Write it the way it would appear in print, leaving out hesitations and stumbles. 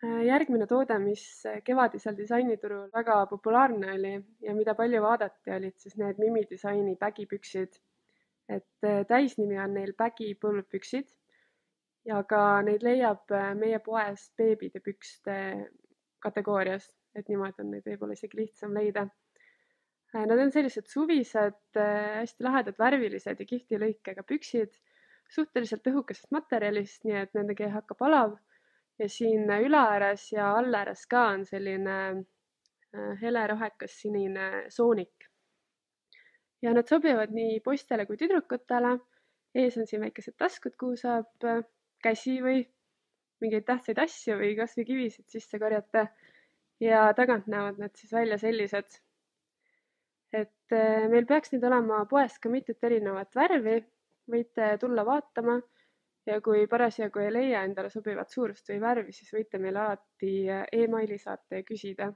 Järgmine toode, mis kevadisel disainiturul väga populaarne oli ja mida palju vaadati, olid siis need Mimi disaini bagipüksid. Täisnimi on neil baggy põlvpüksid ja ka neid leiab meie poest beebide pükste kategooriast, et niimoodi on neid võib-olla isegi lihtsam leida. Nad on sellised suvised, hästi lahedad, värvilised ja kihvti lõikega püksid, suhteliselt õhukesest materjalist, nii et nendega ei hakka palav. Ja siin ülaääres ja allääres ka on selline helerohekas sinine soonik. Ja nad sobivad nii poistele kui tüdrukutele. Ees on siin väikesed taskud, kuhu saab käsi või mingeid tähtsaid asju või kas või kivisid sisse korjata. Ja tagant näevad nad siis välja sellised. Meil peaks neid olema poes ka mitut erinevat värvi. Võite tulla vaatama ja kui parasjagu ei leia endale sobivat suurust või värvi, siis võite meile alati e-maili saata ja küsida.